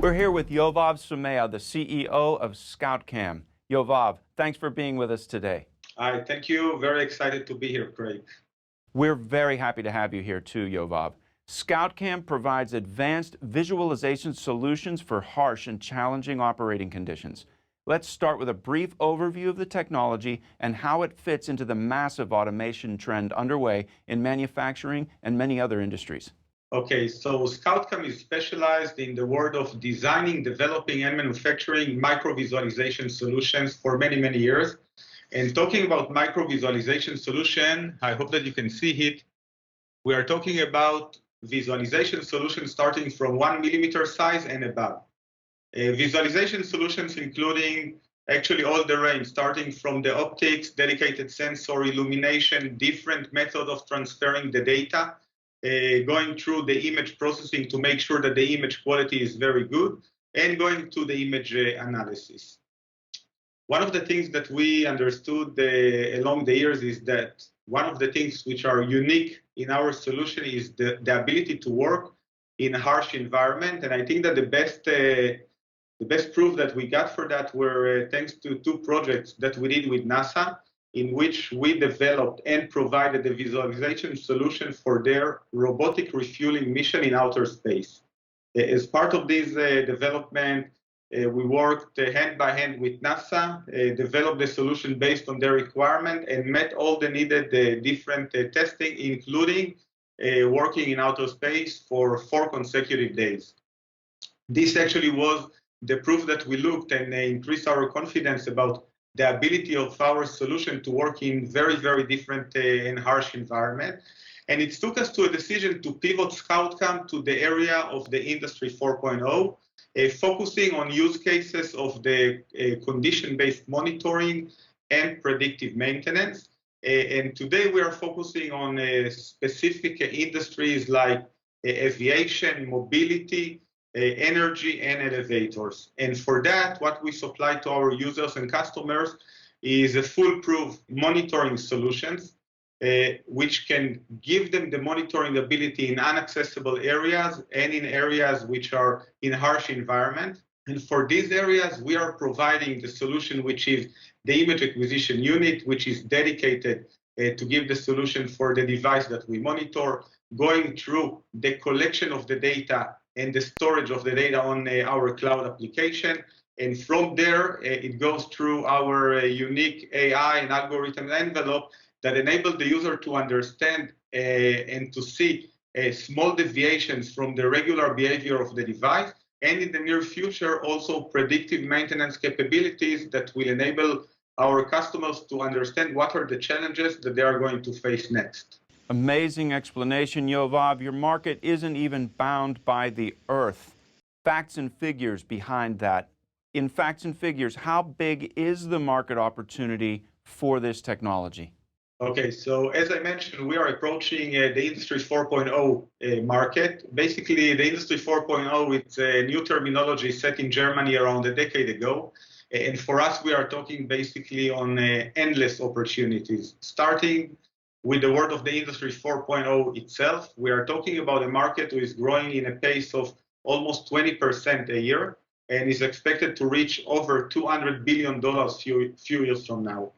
We're here with Yovav Sumaya, the CEO of ScoutCam. Yovav, thanks for being with us today. Hi, thank you. Very excited to be here, Craig. We're very happy to have you here too, Yovav. ScoutCam provides advanced visualization solutions for harsh and challenging operating conditions. Let's start with a brief overview of the technology and how it fits into the massive automation trend underway in manufacturing and many other industries. Okay, so ScoutCam is specialized in the world of designing, developing, and manufacturing micro-visualization solutions for many, many years. And talking about micro-visualization solution, I hope that you can see it. We are talking about visualization solutions starting from 1 millimeter size and above. Visualization solutions including actually all the range, starting from the optics, dedicated sensor, illumination, different method of transferring the data, going through the image processing to make sure that the image quality is very good, and going to the image analysis. One of the things that we understood along the years is that one of the things which are unique in our solution is the ability to work in a harsh environment. And I think that the best proof that we got for that were thanks to 2 projects that we did with NASA, in which we developed and provided a visualization solution for their robotic refueling mission in outer space. As part of this development, we worked hand by hand with NASA, developed a solution based on their requirement, and met all the needed different testing, including working in outer space for 4 consecutive days. This actually was the proof that we looked and increased our confidence about the ability of our solution to work in very, very different and harsh environment. And it took us to a decision to pivot ScoutCam to the area of the Industry 4.0, focusing on use cases of the condition-based monitoring and predictive maintenance. And today we are focusing on specific industries like aviation, mobility, energy, and elevators. And for that, what we supply to our users and customers is a foolproof monitoring solutions, which can give them the monitoring ability in inaccessible areas and in areas which are in harsh environment. And for these areas, we are providing the solution, which is the image acquisition unit, which is dedicated to give the solution for the device that we monitor, going through the collection of the data and the storage of the data on our cloud application. And from there, it goes through our unique AI and algorithm envelope that enable the user to understand and to see small deviations from the regular behavior of the device, and in the near future, also predictive maintenance capabilities that will enable our customers to understand what are the challenges that they are going to face next. Amazing explanation, Yovav. Your market isn't even bound by the earth. Facts and figures behind that. In facts and figures, how big is the market opportunity for this technology? Okay, so as I mentioned, we are approaching the Industry 4.0 market. Basically, the Industry 4.0, it's a new terminology set in Germany around a decade ago. And for us, we are talking basically on endless opportunities. Starting with the world of the Industry 4.0 itself, we are talking about a market that is growing in a pace of almost 20% a year and is expected to reach over $200 billion few years from now.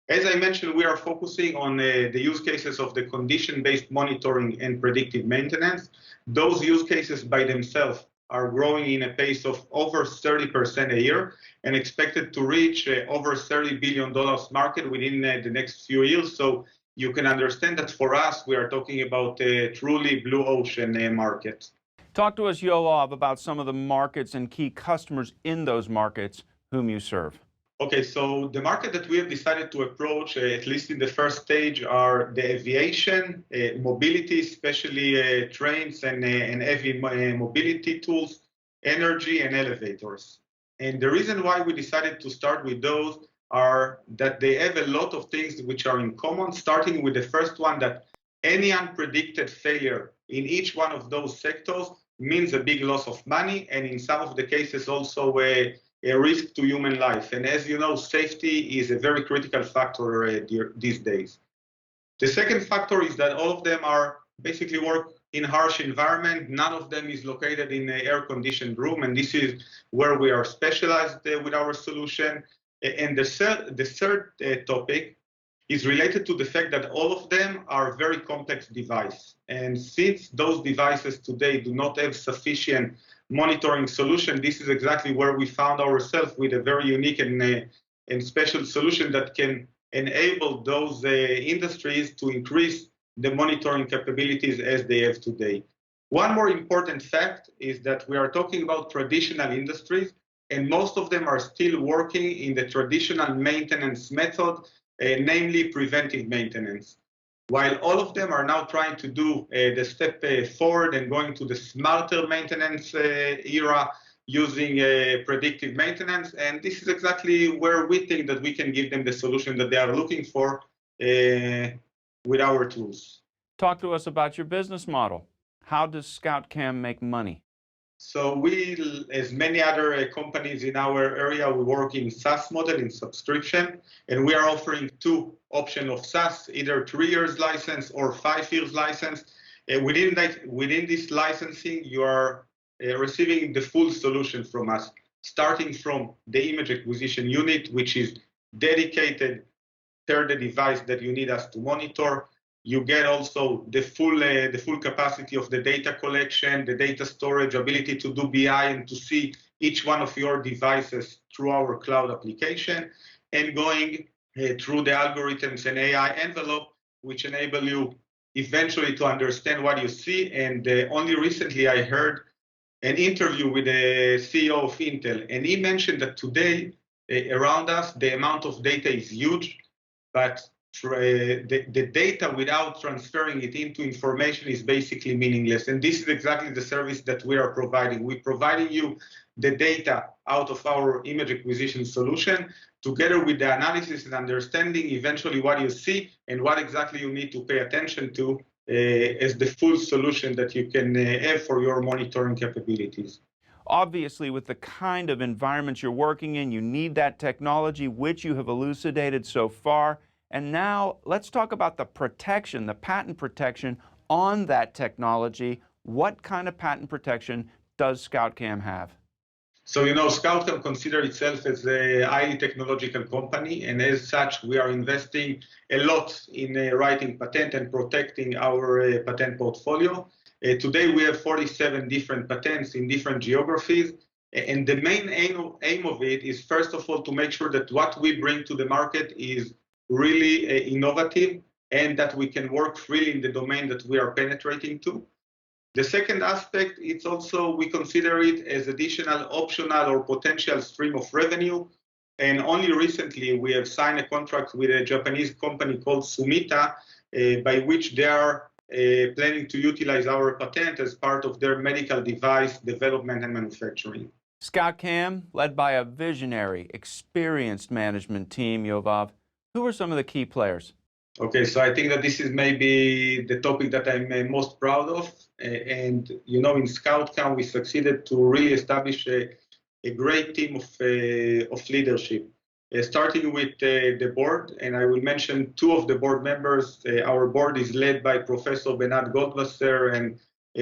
As I mentioned, we are focusing on the use cases of the condition-based monitoring and predictive maintenance. Those use cases by themselves are growing in a pace of over 30% a year and expected to reach over $30 billion market within the next few years. So you can understand that for us, we are talking about a truly blue ocean market. Talk to us, Yoav, about some of the markets and key customers in those markets whom you serve. Okay, so the market that we have decided to approach, at least in the first stage, are the aviation, mobility, especially trains and heavy mobility tools, energy, and elevators. And the reason why we decided to start with those are that they have a lot of things which are in common, starting with the first one, that any unpredicted failure in each one of those sectors means a big loss of money, and in some of the cases also a risk to human life. And as you know, safety is a very critical factor these days. The second factor is that all of them are basically work in harsh environment. None of them is located in an air-conditioned room, and this is where we are specialized with our solution. And the third topic is related to the fact that all of them are very complex devices. And since those devices today do not have sufficient monitoring solution, this is exactly where we found ourselves with a very unique and special solution that can enable those industries to increase the monitoring capabilities as they have today. One more important fact is that we are talking about traditional industries, and most of them are still working in the traditional maintenance method, namely preventive maintenance. While all of them are now trying to do the step forward and going to the smarter maintenance era using predictive maintenance, and this is exactly where we think that we can give them the solution that they are looking for with our tools. Talk to us about your business model. How does ScoutCam make money? So we, as many other companies in our area, we work in SaaS model, in subscription, and we are offering two options of SaaS, either 3 years license or 5 years license. Within this licensing, you are receiving the full solution from us, starting from the image acquisition unit, which is dedicated per the device that you need us to monitor. You get also the full capacity of the data collection, the data storage, ability to do BI and to see each one of your devices through our cloud application, and going through the algorithms and AI envelope, which enable you eventually to understand what you see. And only recently I heard an interview with the CEO of Intel, and he mentioned that today around us, the amount of data is huge, but the data without transferring it into information is basically meaningless. And this is exactly the service that we are providing. We're providing you the data out of our image acquisition solution, together with the analysis and understanding eventually what you see and what exactly you need to pay attention to as the full solution that you can have for your monitoring capabilities. Obviously, with the kind of environment you're working in, you need that technology, which you have elucidated so far. And now let's talk about the protection, the patent protection on that technology. What kind of patent protection does ScoutCam have? So, ScoutCam considers itself as a highly technological company, and as such, we are investing a lot in writing patent and protecting our patent portfolio. Today, we have 47 different patents in different geographies, and the main aim of it is, first of all, to make sure that what we bring to the market is really innovative and that we can work freely in the domain that we are penetrating to. The second aspect, it's also, we consider it as additional optional or potential stream of revenue. And only recently we have signed a contract with a Japanese company called Sumita, by which they are planning to utilize our patent as part of their medical device development and manufacturing. ScoutCam, led by a visionary, experienced management team, Yovav. Who are some of the key players? Okay, so I think that this is maybe the topic that I'm most proud of. And, in ScoutCam, we succeeded to really establish a great team of leadership, starting with the board. And I will mention two of the board members. Our board is led by Professor Benat Goldwasser and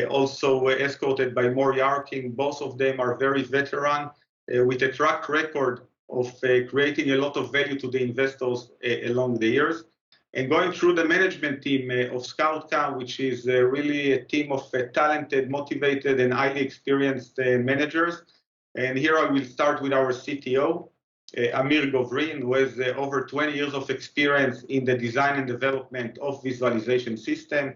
also escorted by Mori Arkin. Both of them are very veteran with a track record of creating a lot of value to the investors along the years. And going through the management team of ScoutCam, which is really a team of talented, motivated, and highly experienced managers. And here I will start with our CTO, Amir Govrin, who has over 20 years of experience in the design and development of visualization system.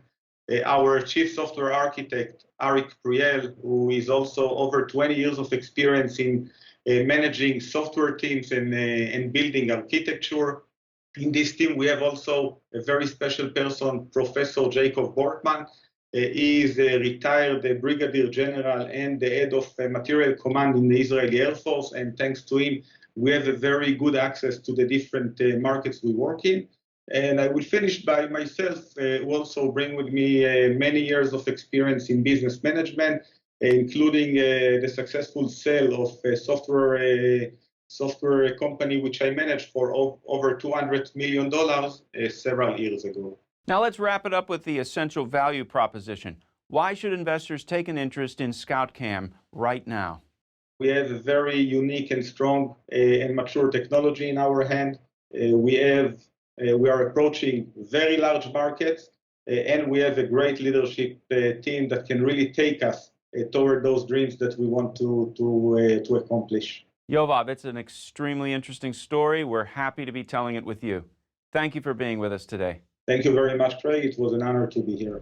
Our chief software architect, Arik Priel, who is also over 20 years of experience in managing software teams and building architecture. In this team, we have also a very special person, Professor Jacob Bortman. He is a retired brigadier general and the head of material command in the Israeli Air Force. And thanks to him, we have a very good access to the different markets we work in. And I will finish by myself, who also bring with me many years of experience in business management, including the successful sale of a software company which I managed for over $200 million several years ago. Now let's wrap it up with the essential value proposition. Why should investors take an interest in ScoutCam right now? We have a very unique and strong and mature technology in our hand. We are approaching very large markets, and we have a great leadership team that can really take us toward those dreams that we want to accomplish. Yovav, it's an extremely interesting story. We're happy to be telling it with you. Thank you for being with us today. Thank you very much, Craig. It was an honor to be here.